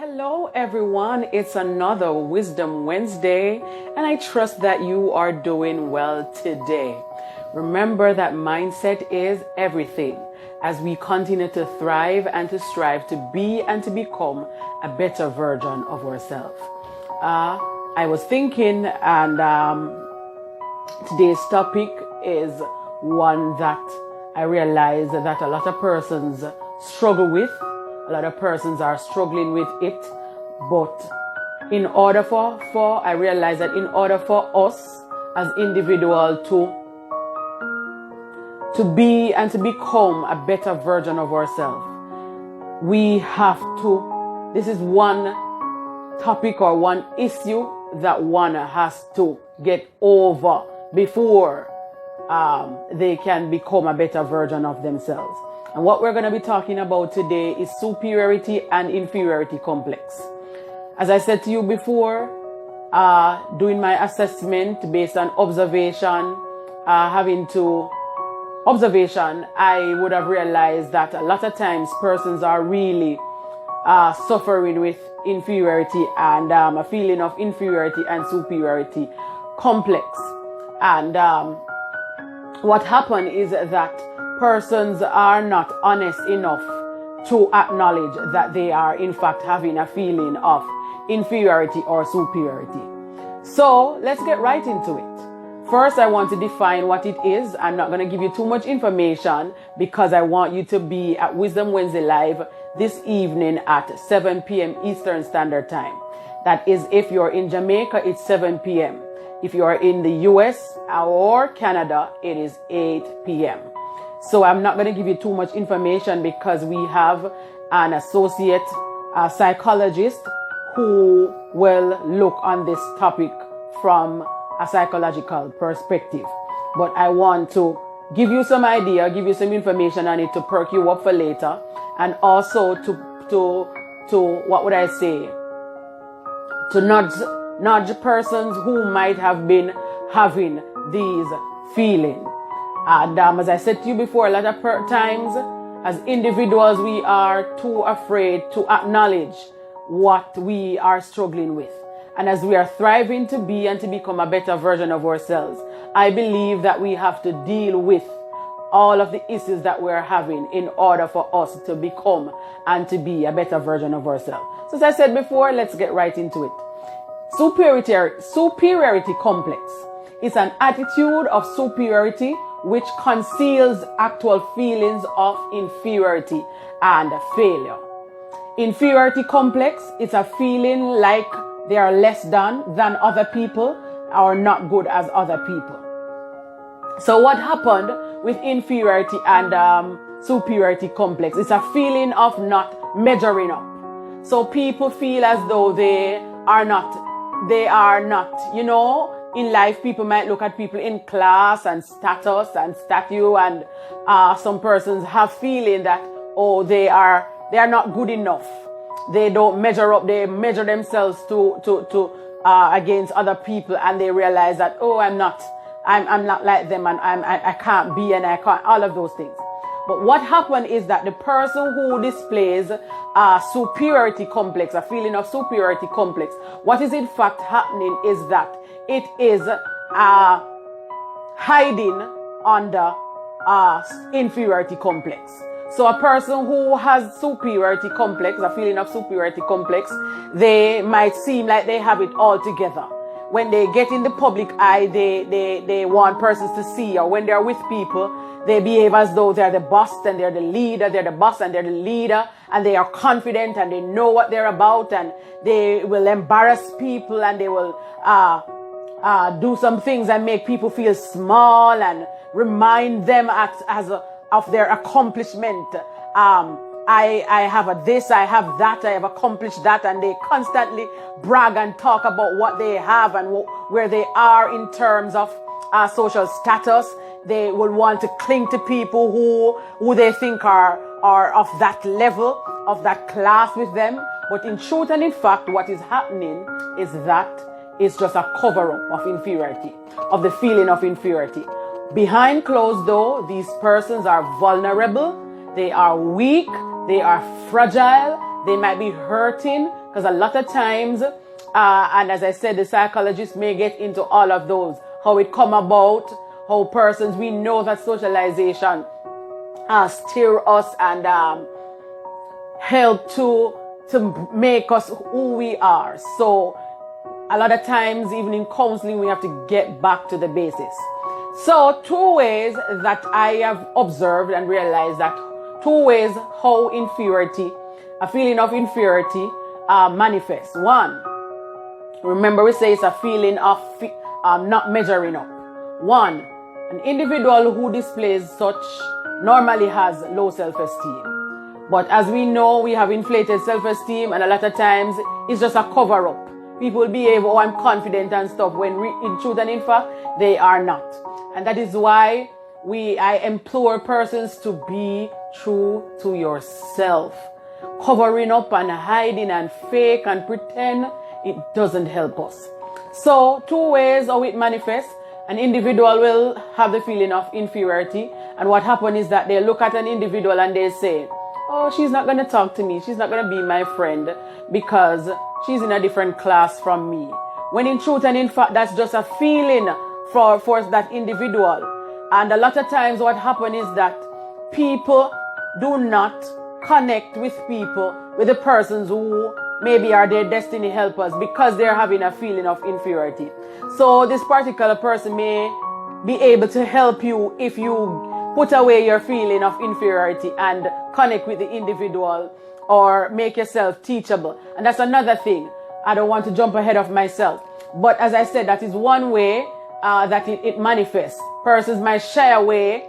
Hello everyone, it's another Wisdom Wednesday and I trust that you are doing well today. Remember that mindset is everything as we continue to thrive and to strive to be and to become a better version of ourselves. I was thinking and today's topic is one that I realize that a lot of persons struggle with. A lot of persons are struggling with it, but I realize that in order for us as individuals to be and to become a better version of ourselves, we have to, this is one topic or one issue that one has to get over before they can become a better version of themselves. And what we're going to be talking about today is superiority and inferiority complex. As I said to you before, doing my assessment based on observation, I would have realized that a lot of times persons are really suffering with inferiority and a feeling of inferiority and superiority complex. And what happened is that persons are not honest enough to acknowledge that they are in fact having a feeling of inferiority or superiority. So let's get right into it. First, I want to define what it is. I'm not going to give you too much information because I want you to be at Wisdom Wednesday Live this evening at 7 p.m. Eastern Standard Time. That is, if you're in Jamaica, it's 7 p.m. If you are in the US or Canada, it is 8 p.m. So I'm not going to give you too much information because we have an associate psychologist who will look on this topic from a psychological perspective. But I want to give you some idea, give you some information on it to perk you up for later, and also to what would I say? To nudge persons who might have been having these feelings. And as I said to you before, a lot of times as individuals, we are too afraid to acknowledge what we are struggling with. And as we are thriving to be and to become a better version of ourselves, I believe that we have to deal with all of the issues that we're having in order for us to become and to be a better version of ourselves. So as I said before, let's get right into it. Superiority complex is an attitude of superiority which conceals actual feelings of inferiority and failure. Inferiority complex is a feeling like they are less than other people or not good as other people. So what happened with inferiority and superiority complex? It's a feeling of not measuring up. So people feel as though they are not, you know. In life, people might look at people in class and status and statue, and some persons have feeling that, oh, they are not good enough. They don't measure up. They measure themselves to against other people, and they realize that, oh, I'm not like them, and I can't be, and I can't, all of those things. But what happened is that the person who displays a superiority complex, a feeling of superiority complex, what is in fact happening is that it is hiding under inferiority complex. So a person who has superiority complex, a feeling of superiority complex, they might seem like they have it all together. When they get in the public eye, they want persons to see, or when they're with people, they behave as though they're the boss and they're the leader, they're the boss and they're the leader, and they are confident and they know what they're about, and they will embarrass people, and they will do some things and make people feel small and remind them of their accomplishment. I have this, I have that, I have accomplished that, and they constantly brag and talk about what they have and where they are in terms of social status. They will want to cling to people who they think are of that level, of that class with them. But in truth and in fact, what is happening is that it's just a cover-up of inferiority, of the feeling of inferiority. Behind closed door, these persons are vulnerable, they are weak, they are fragile, they might be hurting, Because a lot of times, and as I said, the psychologists may get into all of those, how it come about, how persons, we know that socialization steer us and help to make us who we are. So a lot of times, even in counseling, we have to get back to the basis. So 2 ways that I have observed and realized that 2 ways how inferiority, a feeling of inferiority, manifests. 1, remember we say it's a feeling of not measuring up. 1, an individual who displays such normally has low self-esteem. But as we know, we have inflated self-esteem, and a lot of times it's just a cover-up. People will behave, oh, I'm confident and stuff, when in truth and in fact, they are not. And that is why I implore persons to be true to yourself. Covering up and hiding and fake and pretend, it doesn't help us. So 2 ways how it manifests. An individual will have the feeling of inferiority, and what happens is that they look at an individual and they say, oh, she's not going to talk to me, she's not going to be my friend because she's in a different class from me. When in truth and in fact, that's just a feeling for that individual. And a lot of times what happens is that people do not connect with people, with the persons who maybe are their destiny helpers, because they're having a feeling of inferiority. So this particular person may be able to help you if you put away your feeling of inferiority and connect with the individual, or make yourself teachable. And that's another thing. I don't want to jump ahead of myself. But as I said, that is one way that it manifests. Persons might shy away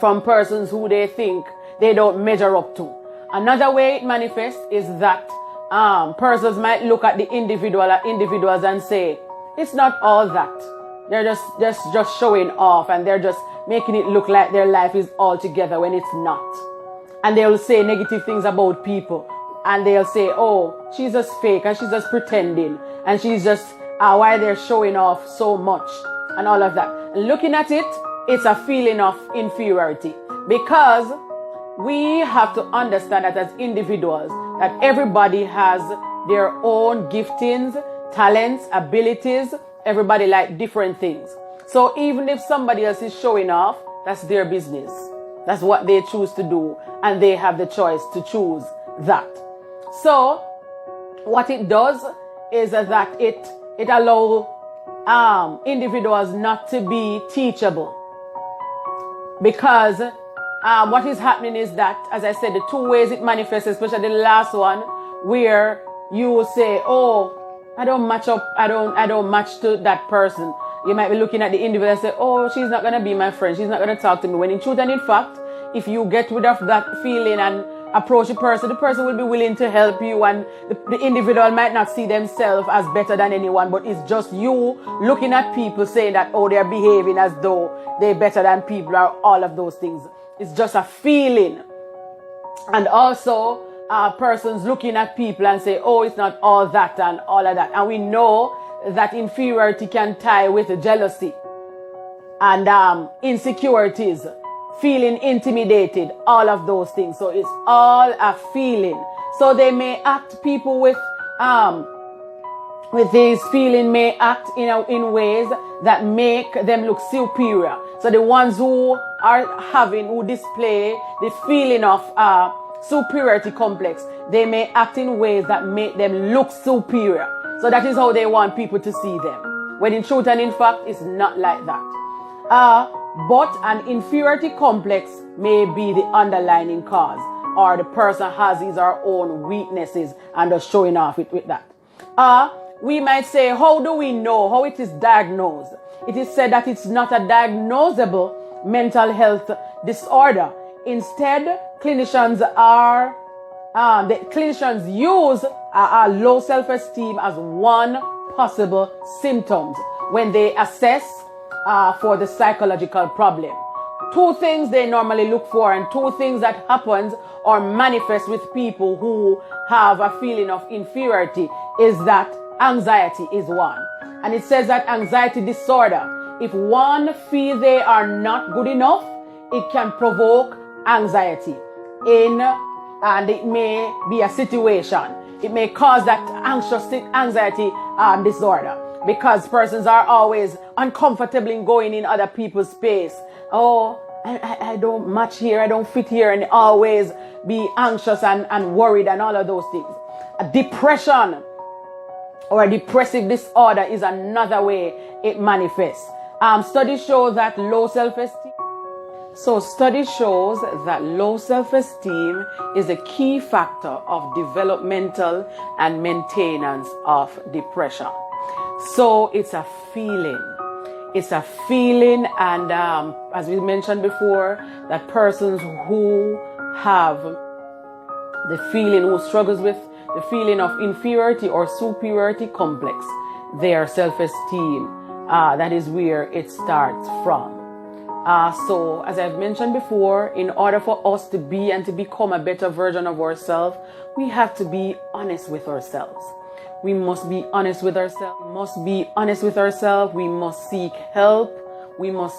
from persons who they think they don't measure up to. Another way it manifests is that persons might look at the individuals and say, it's not all that. They're just showing off, and they're just making it look like their life is all together when it's not. And they'll say negative things about people, and they'll say, oh, she's just fake and she's just pretending, and she's just why they're showing off so much and all of that. And looking at it, it's a feeling of inferiority, because we have to understand that as individuals, that everybody has their own giftings, talents, abilities. Everybody like different things. So even if somebody else is showing off, that's their business. That's what they choose to do, and they have the choice to choose that. So what it does is that it allows individuals not to be teachable, because what is happening is that, as I said, the 2 ways it manifests, especially the last one, where you will say, oh, I don't match up, I don't match to that person. You might be looking at the individual and say, oh, she's not going to be my friend, she's not going to talk to me. When in truth and in fact, if you get rid of that feeling and approach the person will be willing to help you, and the individual might not see themselves as better than anyone, but it's just you looking at people saying that, oh, they're behaving as though they're better than people, or all of those things. It's just a feeling. And also persons looking at people and say, oh, it's not all that and all of that. And we know that inferiority can tie with jealousy and insecurities, feeling intimidated, all of those things. So it's all a feeling. So they may act, people with these feeling may act in ways that make them look superior. So the ones who display the feeling of superiority complex, they may act in ways that make them look superior. So that is how they want people to see them. When in truth and in fact, it's not like that. But an inferiority complex may be the underlying cause, or the person has his or her own weaknesses and is showing off with that. We might say, how do we know how it is diagnosed? It is said that it's not a diagnosable mental health disorder. Instead, clinicians use low self-esteem as one possible symptom when they assess for the psychological problem. 2 things they normally look for, and 2 things that happens or manifest with people who have a feeling of inferiority is that anxiety is one. And it says that anxiety disorder, if one feels they are not good enough, it can provoke anxiety and it may be a situation. it may cause that anxiety disorder, because persons are always uncomfortable in going in other people's space. Oh, I don't match here, I don't fit here, and always be anxious and worried and all of those things. A depression or a depressive disorder is another way it manifests. Studies show that low self-esteem. So study shows that low self-esteem is a key factor of developmental and maintenance of depression. So it's a feeling. It's a feeling, and as we mentioned before, that persons who have the feeling, who struggles with the feeling of inferiority or superiority complex, their self-esteem, that is where it starts from. So, as I've mentioned before, in order for us to be and to become a better version of ourselves, we have to be honest with ourselves. We must be honest with ourselves. We must be honest with ourselves. We must seek help. We must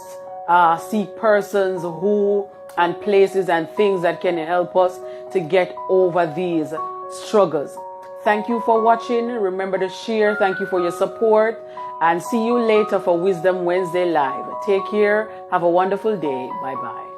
seek persons who and places and things that can help us to get over these struggles. Thank you for watching. Remember to share. Thank you for your support. And see you later for Wisdom Wednesday Live. Take care. Have a wonderful day. Bye-bye.